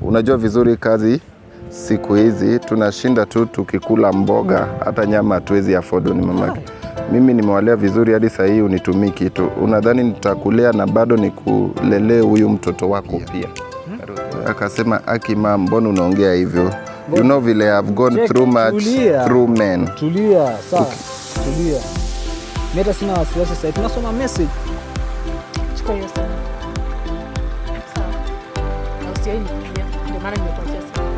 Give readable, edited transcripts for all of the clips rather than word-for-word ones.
unajua vizuri kazi siku hizi tunashinda tu tukikula mboga, hata nyama hatuwezi afford ni mamake. Mimi nimewalea vizuri hadi saa hii unitumii kitu. Unadhani nitakulea na bado nikulelee huyu mtoto wako pia? Akasema, aki mama, mbona unaongea hivyo? You know vile I've gone through much through men. Tulia, sawa. Tulia. Mimi sina wasiwasi sasa. Tunasoma message. Chukua hiyo sana. Sawa. Na usiwahi nipigia. Ndio maana nimekuachia sana.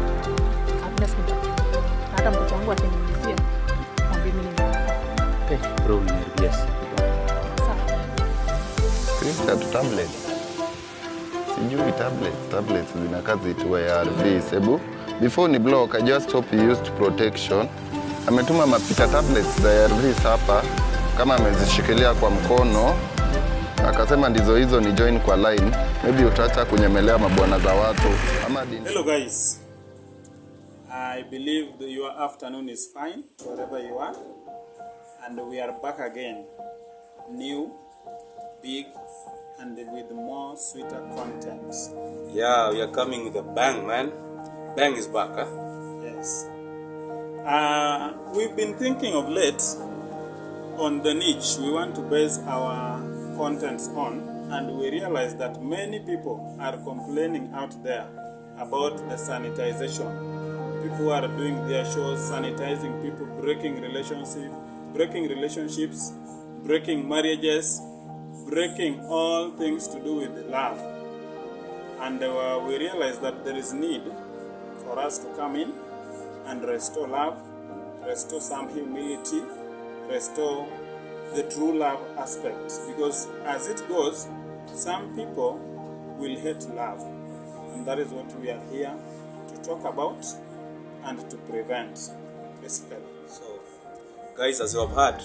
Hakuna siku. Hata mtoto wangu ataniulizia. Mwambie mimi ni bro, yes. sawa. Screen tablet. Sijui tablets zinakaa ziitwa ARV. Sebu, before ni block, I just hope you used protection. Ametuma mapita tablets za ARV hapa, kama amezishikilia kwa mkono. Akasema ndizo hizo ni join kwa line. Maybe utaacha kunyemelea mabwana za watu. Hello guys. I believe that your afternoon is fine wherever you are. And we are back again. New, big, and with more sweeter content. Yeah, we are coming with a bang, man. Bang is back, huh? Yes. We've been thinking of late on the niche we want to base our contents on, and we realize that many people are complaining out there about the sanitization. People are doing their shows, sanitizing people, breaking relationships, breaking marriages, breaking all things to do with love. And we realize that there is need for us to come in and restore love, restore some humility, restore the true love aspect. Because as it goes, some people will hate love. And that is what we are here to talk about and to prevent, basically. So, guys, as you have heard,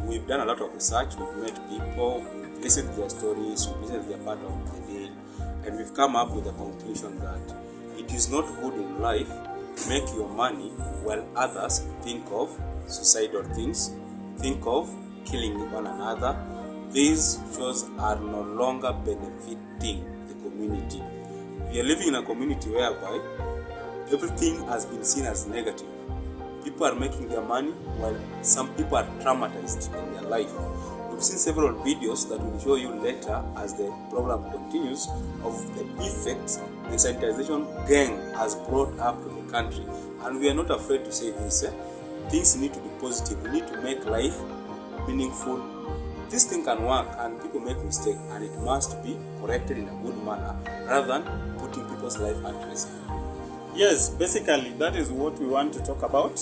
we've done a lot of research. We've met people, we've listened to their stories, we've listened to their part of the day, and we've come up with a conclusion that it is not good in life to make your money while others think of suicidal things, think of killing one another. These shows are no longer benefiting the community. We are living in a community whereby everything has been seen as negative. People are making their money while some people are traumatized in their life. We've seen several videos that we'll show you later as the program continues of the effects the sanitization gang has brought up to the country. And we are not afraid to say this. Things need to be positive. We need to make life meaningful. This thing can work and people make mistakes, and it must be corrected in a good manner rather than putting people's life at risk. Yes, basically that is what we want to talk about.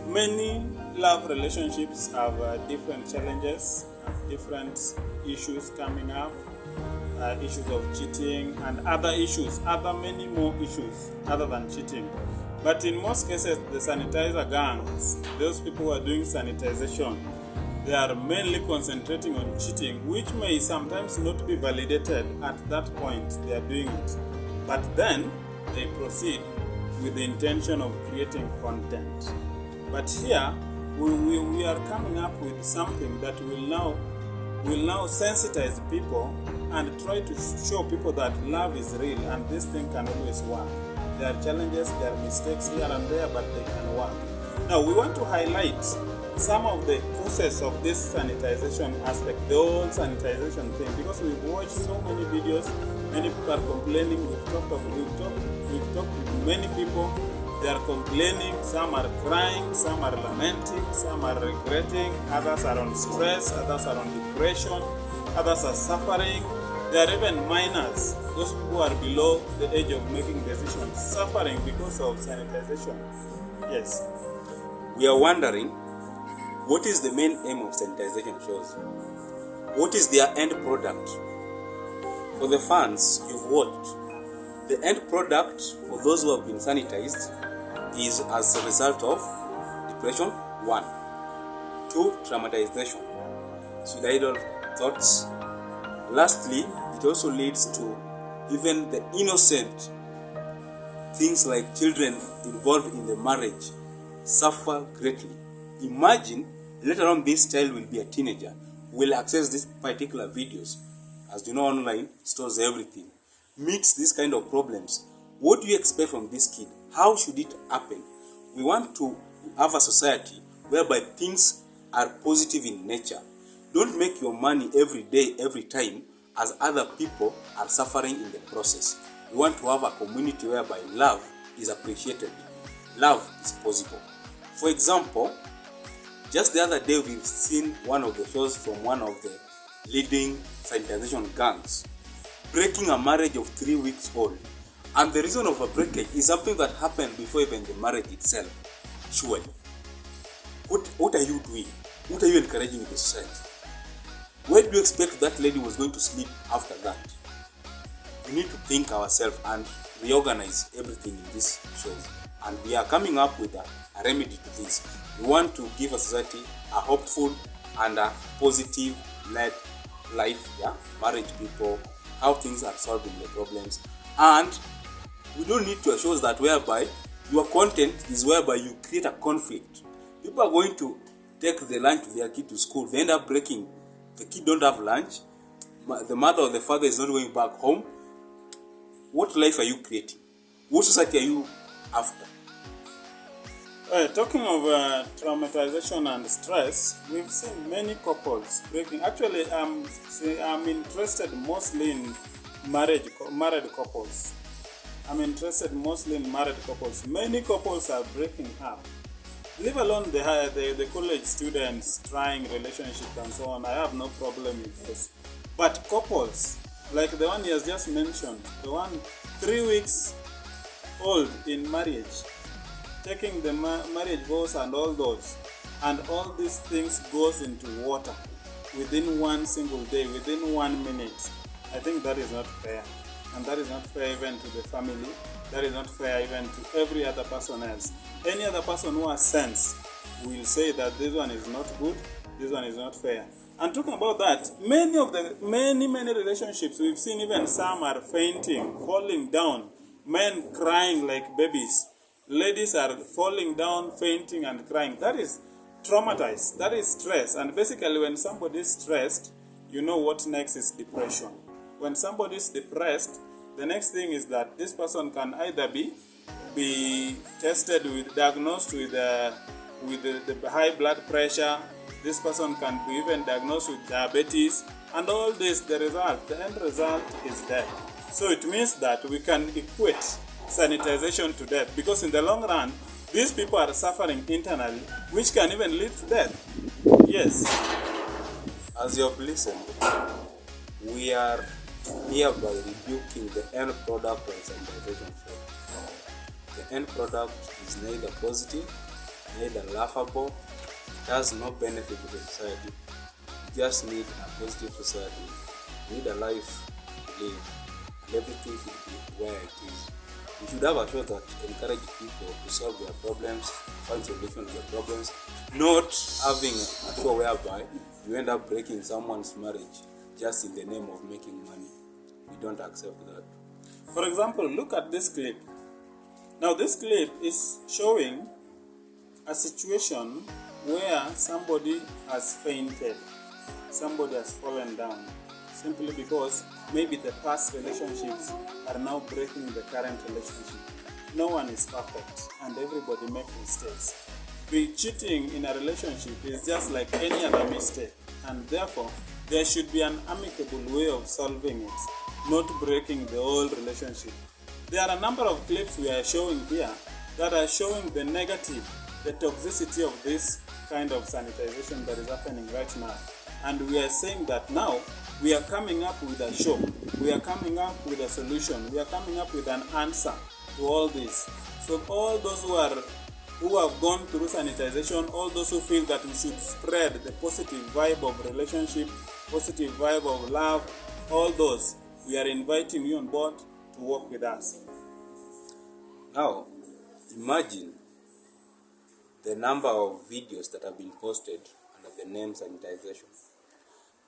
Many love relationships have different challenges, different issues coming up, issues of cheating and other issues, many more issues other than cheating. But in most cases, the sanitizer gangs, those people who are doing sanitization, they are mainly concentrating on cheating, which may sometimes not be validated at that point they are doing it. But then they proceed with the intention of creating content. But here, we are coming up with something that will now sensitize people and try to show people that love is real and this thing can always work. There are challenges, there are mistakes here and there, but they can work. Now, we want to highlight some of the causes of this sanitization aspect, the whole sanitization thing, because we've watched so many videos, many people are complaining, we've talked with many people, they are complaining, some are crying, some are lamenting, some are regretting, others are on stress, others are on depression, others are suffering. There are even minors, those people who are below the age of making decisions, suffering because of sanitization. Yes. We are wondering, what is the main aim of sanitization shows? What is their end product? For the fans you've watched, the end product for those who have been sanitized is as a result of depression, 1. 2, traumatization, suicidal thoughts. Lastly, it also leads to even the innocent things like children involved in the marriage suffer greatly. Imagine later on this child will be a teenager, will access these particular videos. As you know, online stores everything. Meets these kind of problems. What do you expect from this kid? How should it happen? We want to have a society whereby things are positive in nature. Don't make your money every day, every time, as other people are suffering in the process. We want to have a community whereby love is appreciated. Love is possible. For example, just the other day we've seen one of the shows from one of the leading sanitization gangs breaking a marriage of 3 weeks old. And the reason of a breakage is something that happened before even the marriage itself. Surely. What are you doing? What are you encouraging in the society? Where do you expect that lady was going to sleep after that? We need to think ourselves and reorganize everything in these shows. And we are coming up with a remedy to this. We want to give a society a hopeful and a positive life, marriage people, how things are solving the problems. And we don't need to shows that whereby your content is whereby you create a conflict. People are going to take the lunch to their kid to school. They end up breaking. The kid don't have lunch. The mother or the father is not going back home. What life are you creating? What society are you after? Talking of traumatization and stress, we've seen many couples breaking. Actually, I'm interested mostly in married couples. Many couples are breaking up. Leave alone the college students trying relationships and so on. I have no problem with this. But couples, like the one he has just mentioned, the one 3 weeks old in marriage, taking the marriage vows and all those, and all these things goes into water within one single day, within 1 minute. I think that is not fair. And that is not fair even to the family. That is not fair even to every other person else. Any other person who has sense will say that this one is not good, this one is not fair. And talking about that, many relationships, we've seen even some are fainting, falling down, men crying like babies. Ladies are falling down, fainting and crying. That is traumatized. That is stress. And basically when somebody is stressed, you know what next is depression. When somebody is depressed, the next thing is that this person can either be tested with, diagnosed with the high blood pressure. This person can be even diagnosed with diabetes. And all this, the end result is death. So it means that we can equate sanitization to death, because in the long run, these people are suffering internally, which can even lead to death. Yes. As you have listened, we are hereby rebuking the end product of sanitization. The end product is neither positive, neither laughable. It has no benefit to the society. We just need a positive society. We need a life to live, and everything should be where it is. We should have a show that encourages people to solve their problems, find solutions to their problems, not having a show whereby you end up breaking someone's marriage just in the name of making money. We don't accept that. For example, look at this clip. Now this clip is showing a situation where somebody has fainted, somebody has fallen down, simply because maybe the past relationships are now breaking the current relationship. No one is perfect and everybody makes mistakes. Cheating in a relationship is just like any other mistake, and therefore there should be an amicable way of solving it, not breaking the old relationship. There are a number of clips we are showing here that are showing the negative, the toxicity of this kind of sanitization that is happening right now. And we are saying that now we are coming up with a show, we are coming up with a solution, we are coming up with an answer to all this. So all those who have gone through sanitization, all those who feel that we should spread the positive vibe of relationship, positive vibe of love, all those, we are inviting you on board to work with us. Now, imagine the number of videos that have been posted under the name sanitization.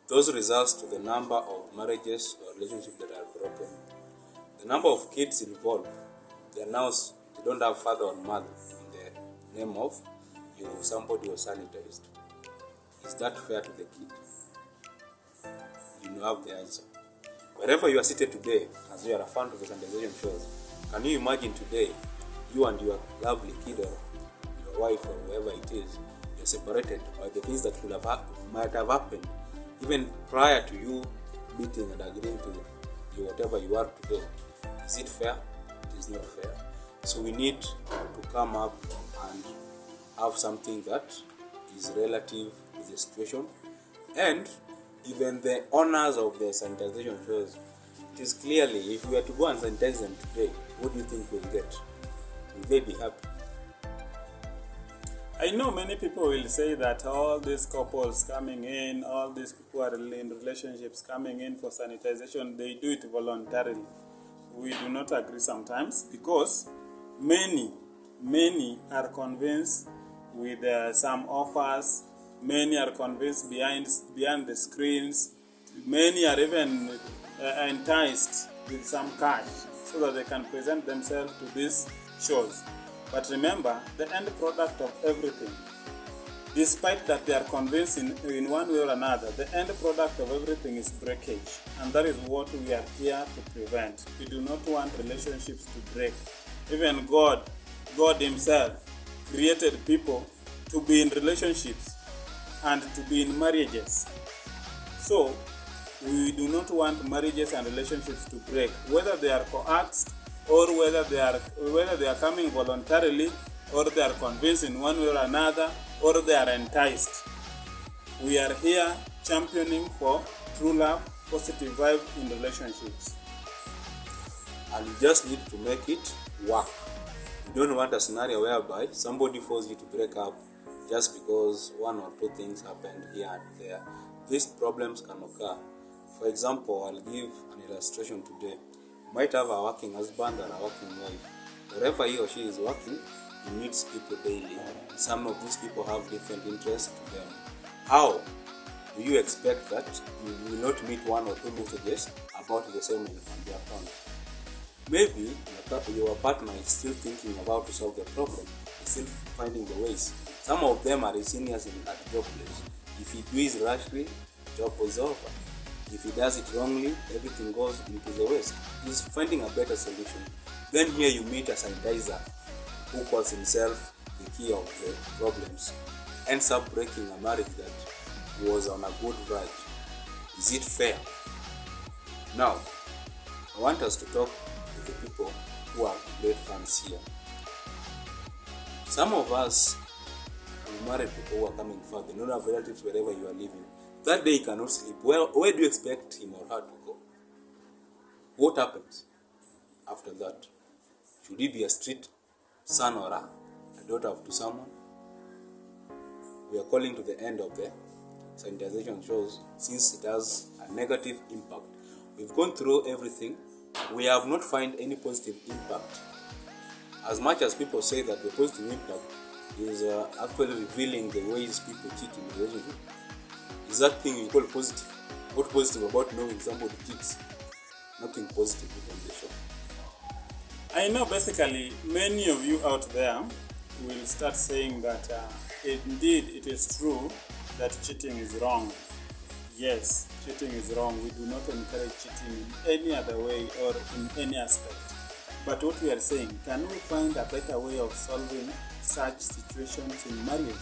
Those results to the number of marriages or relationships that are broken. The number of kids involved, they announce they don't have father or mother in the name of somebody was sanitized. Is that fair to the kid? You know have the answer. Wherever you are seated today, as you are a fan of the sanitization shows, Can you imagine today, you and your lovely kid or your wife or whoever it is, you're separated by the things that might have happened even prior to you meeting and agreeing to whatever you are today? Is it fair? It is not fair. So we need to come up and have something that is relative to the situation. And even the owners of the sanitization shows, it is clearly, if we were to go and sanitize them today, what do you think we'll get? Will they be happy? I know many people will say that all these couples coming in, all these people are in relationships coming in for sanitization, they do it voluntarily. We do not agree sometimes, because many are convinced with some offers, many are convinced behind the screens, many are even enticed with some cash so that they can present themselves to these shows. But remember, the end product of everything, despite that they are convinced in one way or another, the end product of everything is breakage. And that is what we are here to prevent. We do not want relationships to break. Even God himself created people to be in relationships and to be in marriages. So, we do not want marriages and relationships to break, whether they are coaxed or whether they are coming voluntarily, or they are convinced in one way or another, or they are enticed. We are here championing for true love, positive vibe in relationships. And you just need to make it work. You don't want a scenario whereby somebody forces you to break up just because one or two things happened here and there. These problems can occur. For example, I'll give an illustration today. You might have a working husband and a working wife. Wherever he or she is working, he meets people daily. Some of these people have different interests to them. How do you expect that you will not meet one or two messages about the same on their account? Maybe your partner is still thinking of how to solve the problem, is still finding the ways. Some of them are seniors at job place. If he does rashly, job is over. If he does it wrongly, everything goes into the waste. He's finding a better solution. Then here you meet a sanitizer who calls himself the key of the problems, ends up breaking a marriage that was on a good verge. Is it fair? Now, I want us to talk with the people who are great fans here. Some of us, we married people who are coming far. They don't have relatives wherever you are living. That day he cannot sleep. Well, where do you expect him or her to go? What happens after that? Should he be a street son or a daughter to someone? We are calling to the end of the sanitization shows, since it has a negative impact. We've gone through everything. We have not found any positive impact. As much as people say that the positive impact is actually revealing the ways people cheat in a relationship, is that thing you call positive? What positive about knowing somebody cheats? Nothing positive in the show. I know basically many of you out there will start saying that indeed it is true that cheating is wrong. Yes, cheating is wrong. We do not encourage cheating in any other way or in any aspect. But what we are saying, can we find a better way of solving such situations in marriage?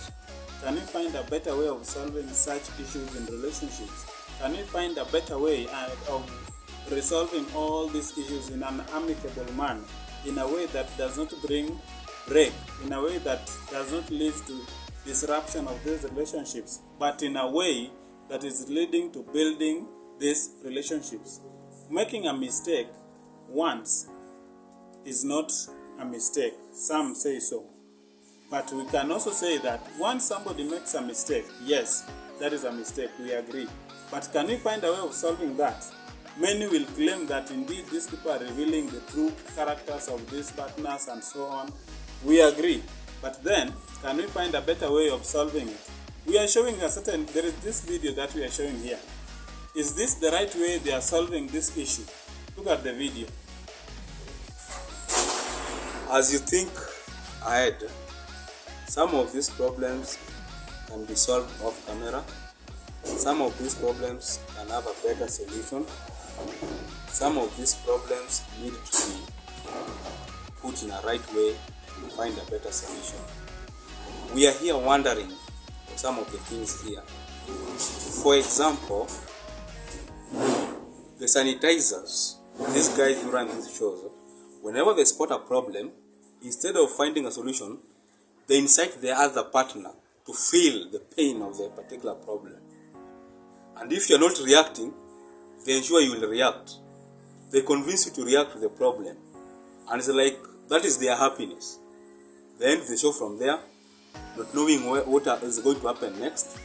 Can we find a better way of solving such issues in relationships? Can we find a better way of resolving all these issues in an amicable manner, in a way that does not bring break, in a way that does not lead to disruption of these relationships, but in a way that is leading to building these relationships? Making a mistake once is not a mistake. Some say so. But we can also say that once somebody makes a mistake, yes, that is a mistake, we agree. But can we find a way of solving that? Many will claim that indeed these people are revealing the true characters of these partners and so on. We agree. But then, can we find a better way of solving it? We are showing there is this video that we are showing here. Is this the right way they are solving this issue? Look at the video. As you think ahead, some of these problems can be solved off camera. Some of these problems can have a better solution. Some of these problems need to be put in a right way and find a better solution. We are here wondering some of the things here. For example, the sanitizers, these guys who run these shows, whenever they spot a problem, instead of finding a solution, they incite the other partner to feel the pain of their particular problem. And if you're not reacting, they ensure you will react. They convince you to react to the problem. And it's like, that is their happiness. They end the show from there, not knowing what is going to happen next.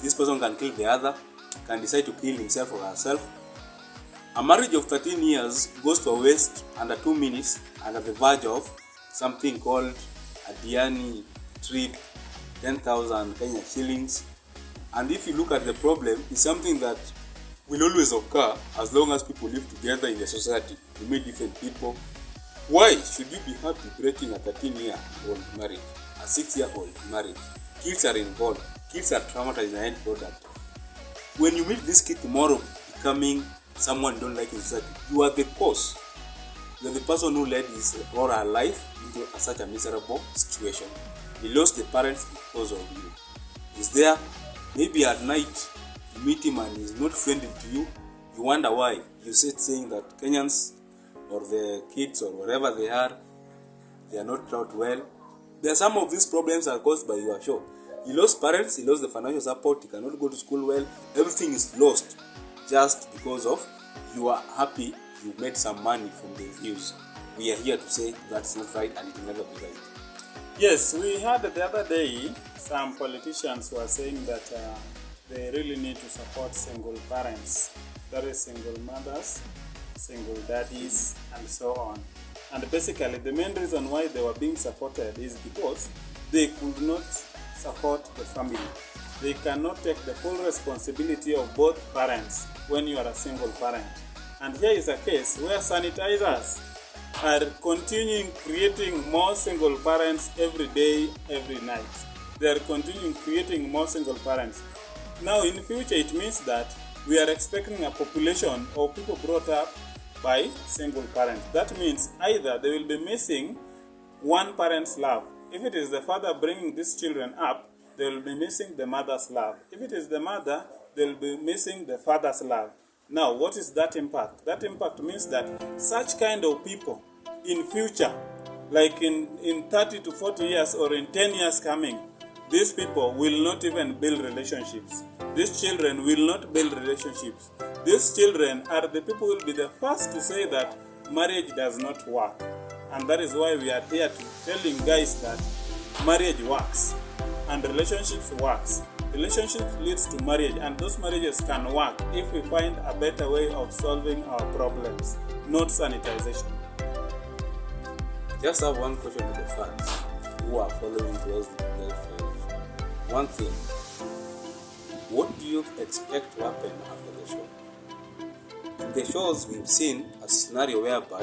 This person can kill the other, can decide to kill himself or herself. A marriage of 13 years goes to a waste under 2 minutes and at the verge of something called a Diani trip, 10,000 Kenya shillings. And if you look at the problem, it's something that will always occur as long as people live together in the society. We meet different people. Why should you be happy breaking a 13-year-old marriage, a 6-year-old marriage? Kids are involved. Kids are traumatized in the end product. When you meet this kid tomorrow becoming someone you don't like in society, you are the cause. You are the person who led his or her life into such a miserable situation. He lost the parents because of you. He's there, maybe at night, you meet him and he's not friendly to you. You wonder why. You said saying that Kenyans or the kids or wherever they are not taught well. There are some of these problems are caused by your show. He lost parents, he lost the financial support, he cannot go to school well. Everything is lost just because of you are happy you made some money from the views. We are here to say that's not right and it will never be right. Yes, we heard the other day some politicians were saying that they really need to support single parents, that is single mothers, single daddies, and so on. And basically the main reason why they were being supported is because they could not support the family. They cannot take the full responsibility of both parents when you are a single parent. And here is a case where sanitizers are continuing creating more single parents every day, every night. They are continuing creating more single parents. Now in the future it means that we are expecting a population of people brought up by single parents. That means either they will be missing one parent's love. If it is the father bringing these children up, they will be missing the mother's love. If it is the mother, they will be missing the father's love. Now, what is that impact? That impact means that such kind of people in future, like in 30 to 40 years or in 10 years coming, these people will not even build relationships. These children will not build relationships. These children are the people who will be the first to say that marriage does not work. And that is why we are here to telling guys that marriage works and relationships works. Relationships leads to marriage, and those marriages can work if we find a better way of solving our problems, not sanitization. I just have one question to the fans who are following closely the show. One thing, what do you expect to happen after the show? In the shows we've seen a scenario whereby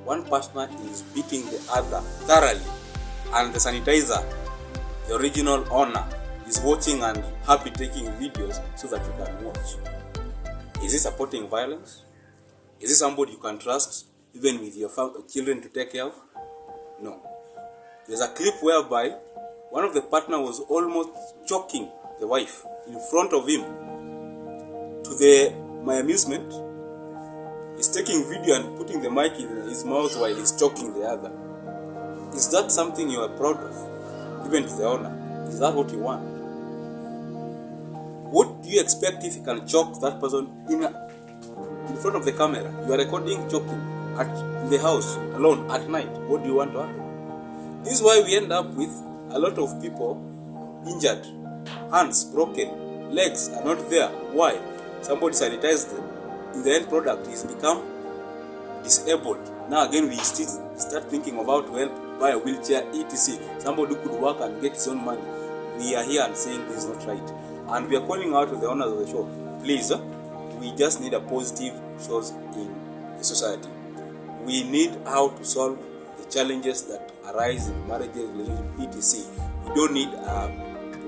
one partner is beating the other thoroughly, and the sanitizer, the original owner, is watching and happy taking videos so that you can watch. Is he supporting violence? Is he somebody you can trust even with your children to take care of? No. There's a clip whereby one of the partner was almost choking the wife in front of him. To my amusement, he's taking video and putting the mic in his mouth while he's choking the other. Is that something you are proud of, even to the owner? Is that what you want? What do you expect if you can choke that person in front of the camera? You are recording choking in the house alone at night. What do you want to happen? This is why we end up with a lot of people injured, hands broken, legs are not there. Why? Somebody sanitized them. In the end product, he's become disabled. Now again, we start thinking about to help buy a wheelchair, etc. Somebody who could work and get his own money. We are here and saying this is not right. And we are calling out to the owners of the show, please, we just need a positive shows in the society. We need how to solve the challenges that arise in marriages, relationships, etc. We don't need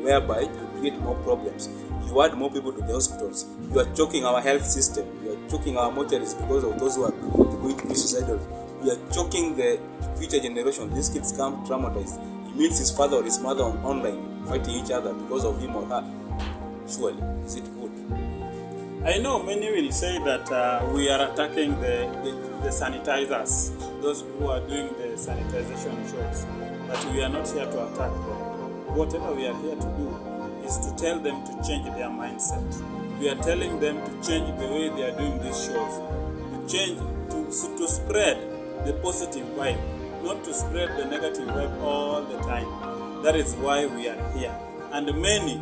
whereby you create more problems. You add more people to the hospitals. You are choking our health system. You are choking our mortuaries because of those who are going to be suicidal. we are choking the future generation. These kids come traumatized. He meets his father or his mother online, fighting each other because of him or her. Surely, is it good? I know many will say that we are attacking the sanitizers, those who are doing the sanitization shows, but we are not here to attack them. Whatever we are here to do is to tell them to change their mindset. We are telling them to change the way they are doing these shows, to change, to spread the positive vibe, not to spread the negative vibe all the time. That is why we are here. And many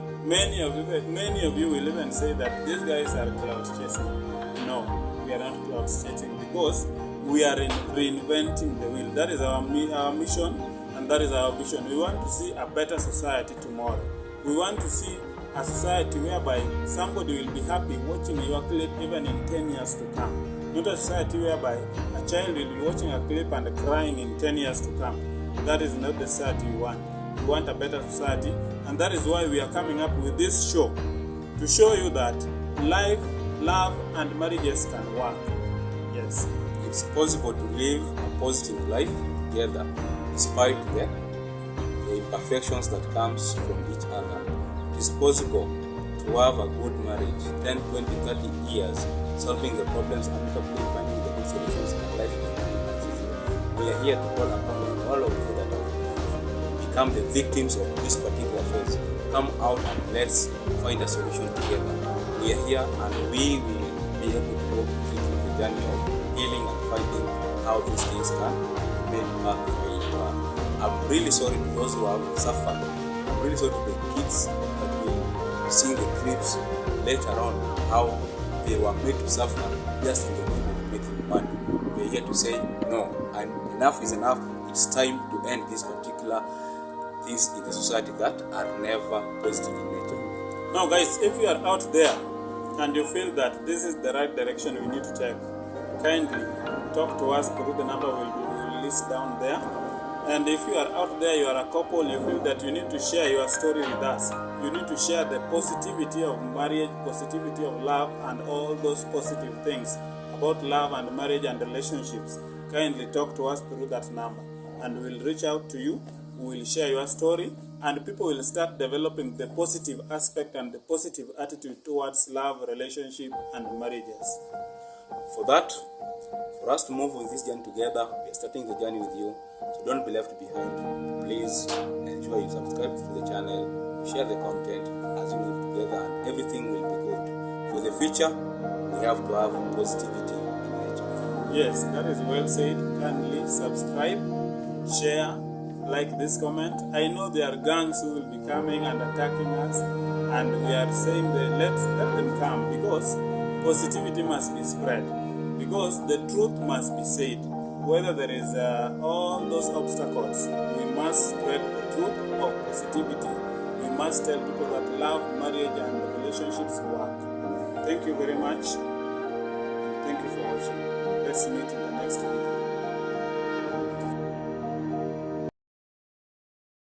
of you will even say that these guys are cloud chasing. No, we are not cloud chasing, because we are reinventing the wheel. That is our mission, and that is our vision. We want to see a better society tomorrow. We want to see a society whereby somebody will be happy watching your clip even in 10 years to come. Not a society whereby a child will be watching a clip and crying in 10 years to come. That is not the society we want. We want a better society, and that is why we are coming up with this show, to show you that life, love, and marriages can work. Yes. It's possible to live a positive life together despite the imperfections that comes from each other. It is possible to have a good marriage, 10, 20, 30 years, solving the problems amicably, finding the good solutions, and life can be as easy. We are here to call upon all of you that have become the victims of this particular phase. Come out and let's find a solution together. We are here and we will be able to walk with you through the journey of healing and finding how these things can be made back where you are. I'm really sorry to those who have suffered. I'm really sorry to the kids that will see the clips later on, how they were made to suffer just in the name of making money. We're here to say no, and enough is enough. It's time to end these particular things in the society that are never positive in nature. Now guys, if you are out there and you feel that this is the right direction we need to take, kindly talk to us through the number we will list down there. And if you are out there, you are a couple, you feel that you need to share your story with us, you need to share the positivity of marriage, positivity of love, and all those positive things about love and marriage and relationships, kindly talk to us through that number, and we'll reach out to you. We will share your story, and people will start developing the positive aspect and the positive attitude towards love, relationship, and marriages. For that, for us to move with this journey together, we are starting the journey with you, so don't be left behind. Please ensure you subscribe to the channel, share the content as we move together, and everything will be good. For the future, we have to have positivity in nature. Yes, that is well said. Kindly subscribe, share, like this comment. I know there are gangs who will be coming and attacking us, and we are saying that let them come, because positivity must be spread, because the truth must be said. Whether there is all those obstacles, we must spread the truth of positivity. We must tell people that love, marriage, and relationships work. Thank you very much. Thank you for watching. Let's meet in the next video.